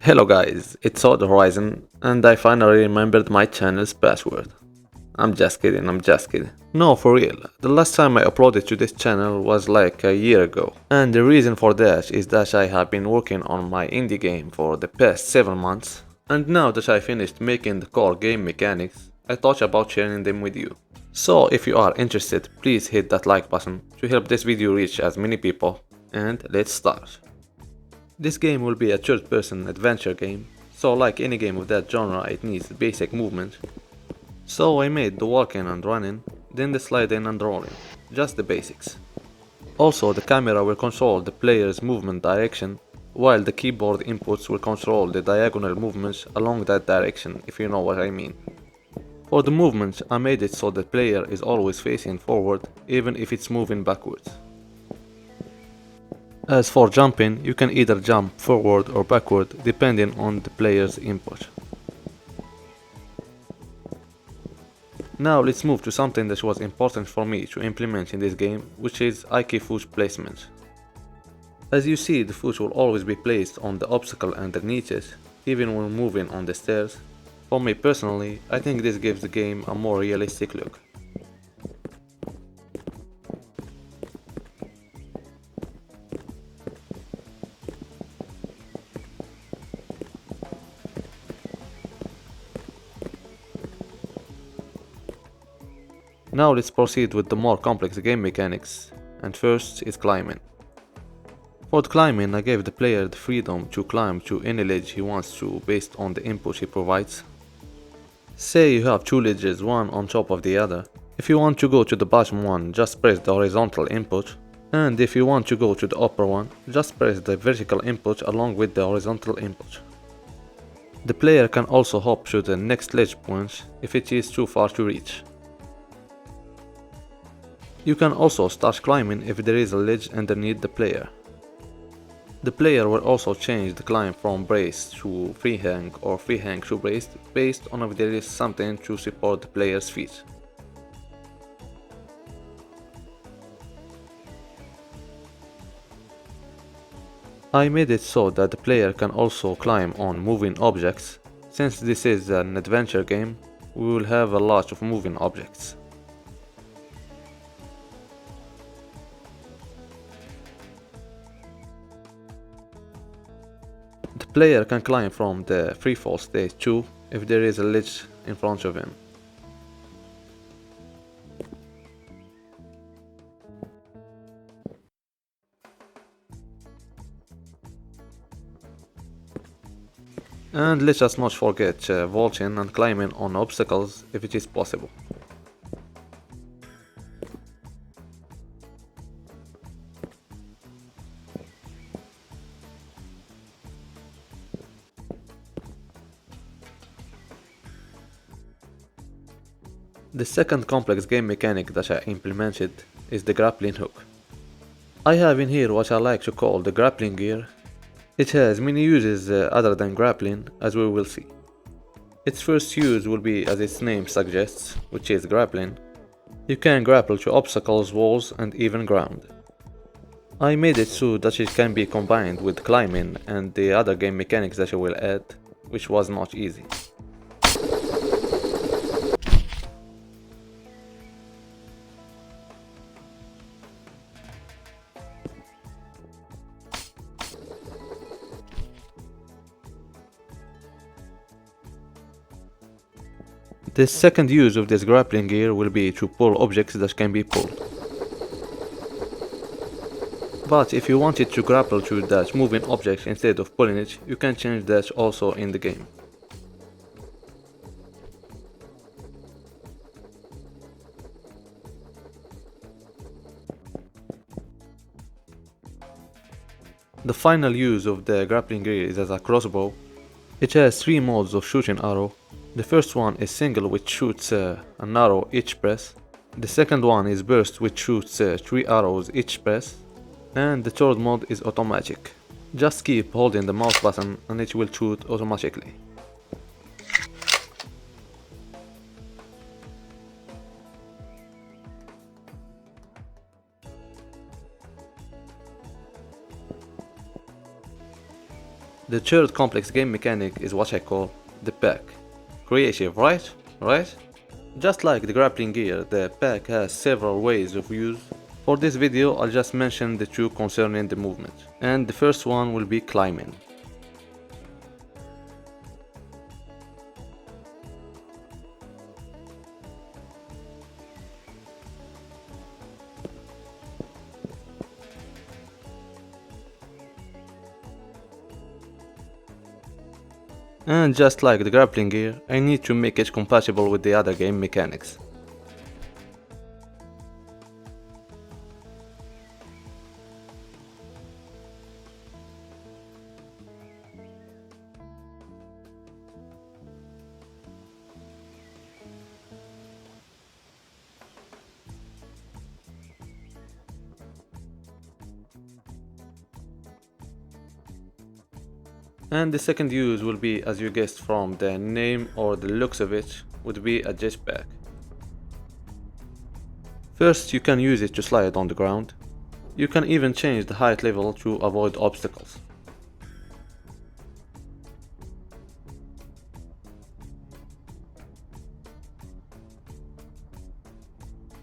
Hello guys, it's OdHorizon and I finally remembered my channel's password. I'm just kidding. No, for real, the last time I uploaded to this channel was like a year ago. And the reason for that is that I have been working on my indie game for the past 7 months. And now that I finished making the core game mechanics, I thought about sharing them with you. So if you are interested, please hit that like button to help this video reach as many people. And let's start. This game will be a third-person adventure game, so like any game of that genre it needs basic movement. So I made the walking and running, then the sliding and rolling, just the basics. Also the camera will control the player's movement direction, while the keyboard inputs will control the diagonal movements along that direction, if you know what I mean. For the movements I made it so the player is always facing forward, even if it's moving backwards. As for jumping, you can either jump forward or backward depending on the player's input. Now let's move to something that was important for me to implement in this game, which is IK foot placement. As you see, the foot will always be placed on the obstacle underneath it, even when moving on the stairs. For me personally, I think this gives the game a more realistic look. Now let's proceed with the more complex game mechanics, and first is climbing. For the climbing I gave the player the freedom to climb to any ledge he wants to based on the input he provides. Say you have two ledges, one on top of the other. If you want to go to the bottom one, just press the horizontal input, and if you want to go to the upper one, just press the vertical input along with the horizontal input. The player can also hop to the next ledge point if it is too far to reach. You can also start climbing if there is a ledge underneath the player. The player will also change the climb from braced to freehang or freehang to braced based on if there is something to support the player's feet. I made it so that the player can also climb on moving objects. Since this is an adventure game, we will have a lot of moving objects. The player can climb from the freefall stage too if there is a ledge in front of him. And let's just not forget vaulting and climbing on obstacles if it is possible. The second complex game mechanic that I implemented is the grappling hook. I have in here what I like to call the grappling gear. It has many uses other than grappling, as we will see. Its first use will be as its name suggests, which is grappling. You can grapple to obstacles, walls and even ground. I made it so that it can be combined with climbing and the other game mechanics that I will add, which was not easy. The second use of this grappling gear will be to pull objects that can be pulled. But if you wanted to grapple to that moving object instead of pulling it, you can change that also in the game. The final use of the grappling gear is as a crossbow. It has 3 modes of shooting arrow. The first one is single, which shoots an arrow each press. The second one is burst, which shoots 3 arrows each press. And the third mode is automatic. Just keep holding the mouse button and it will shoot automatically. The third complex game mechanic is what I call the pack. Creative, right? Right? Just like the grappling gear, the pack has several ways of use. For this video, I'll just mention the two concerning the movement. And the first one will be climbing. And just like the grappling gear, I need to make it compatible with the other game mechanics. And the second use will be, as you guessed from the name or the looks of it, would be a jetpack. First, you can use it to slide on the ground. You can even change the height level to avoid obstacles.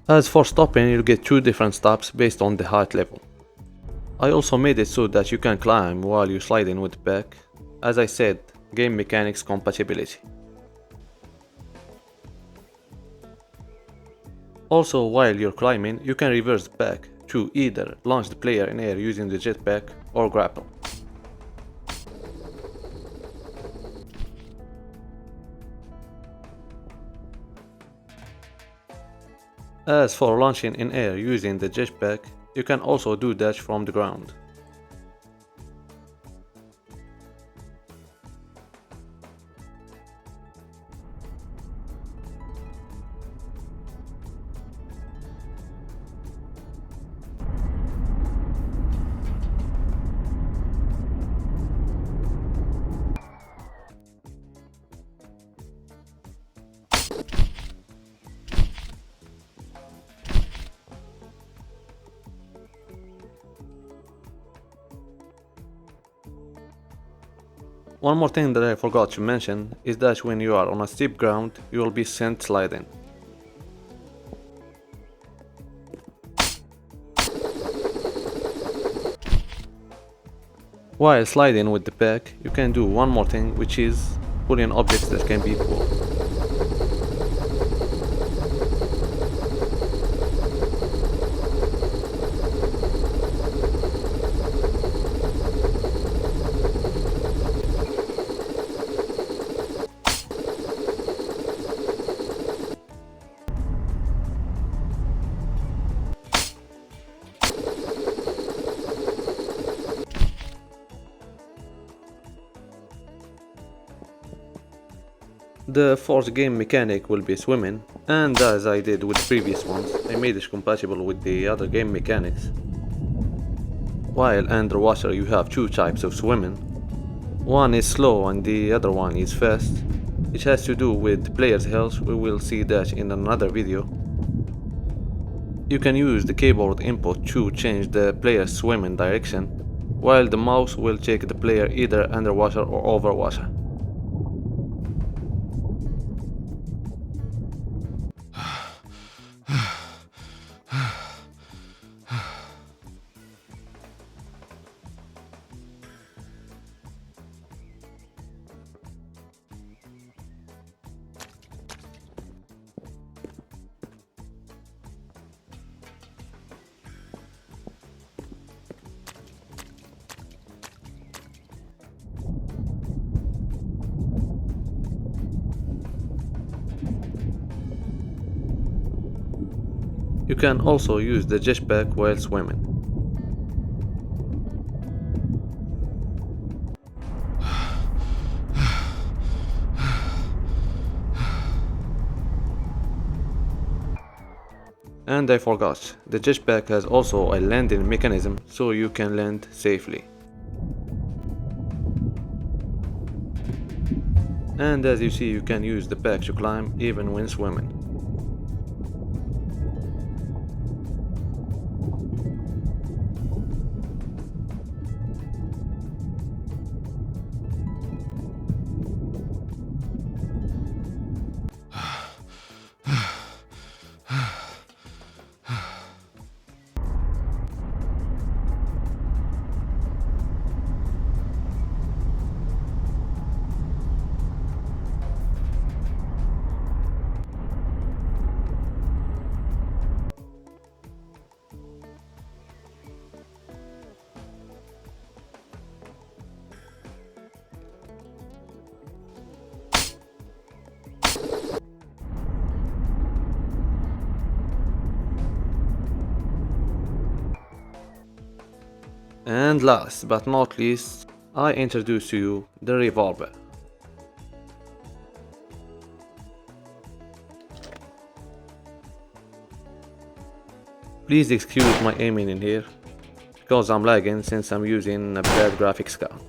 As for stopping, you'll get two different stops based on the height level. I also made it so that you can climb while you're sliding with the pack. As I said, game mechanics compatibility. Also, while you're climbing, you can reverse the pack to either launch the player in air using the jetpack or grapple. As for launching in air using the jetpack, you can also do that from the ground. One more thing that I forgot to mention is that when you are on a steep ground, you will be sent sliding. While sliding with the pack, you can do one more thing, which is pulling objects that can be pulled. The fourth game mechanic will be swimming, and as I did with the previous ones, I made it compatible with the other game mechanics. While underwater you have two types of swimming. One is slow and the other one is fast. It has to do with the player's health, we will see that in another video. You can use the keyboard input to change the player's swimming direction, while the mouse will take the player either underwater or over water. You can also use the jetpack while swimming. And I forgot, the jetpack has also a landing mechanism so you can land safely. And as you see, you can use the pack to climb even when swimming. And last but not least, I introduce to you the revolver. Please excuse my aiming in here, because I'm lagging since I'm using a bad graphics card.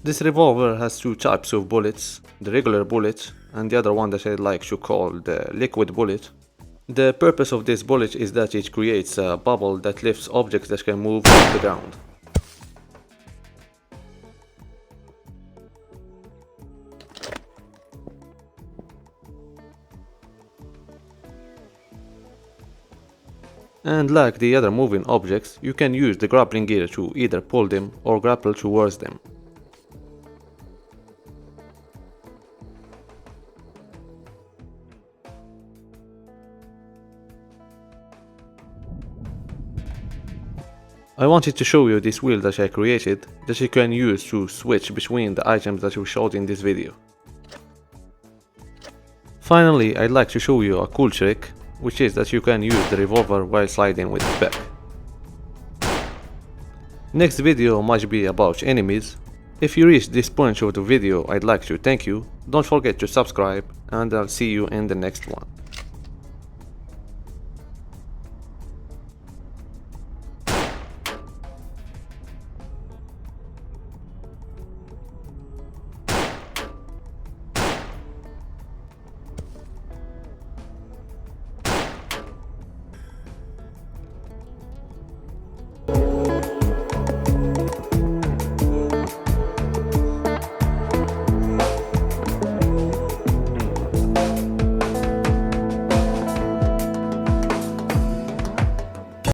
This revolver has two types of bullets, the regular bullet and the other one that I like to call the liquid bullet. The purpose of this bullet is that it creates a bubble that lifts objects that can move off the ground. And like the other moving objects, you can use the grappling gear to either pull them or grapple towards them. I wanted to show you this wheel that I created that you can use to switch between the items that we showed in this video. Finally, I'd like to show you a cool trick, which is that you can use the revolver while sliding with it back. Next video might be about enemies. If you reached this point of the video, I'd like to thank you. Don't forget to subscribe and I'll see you in the next one.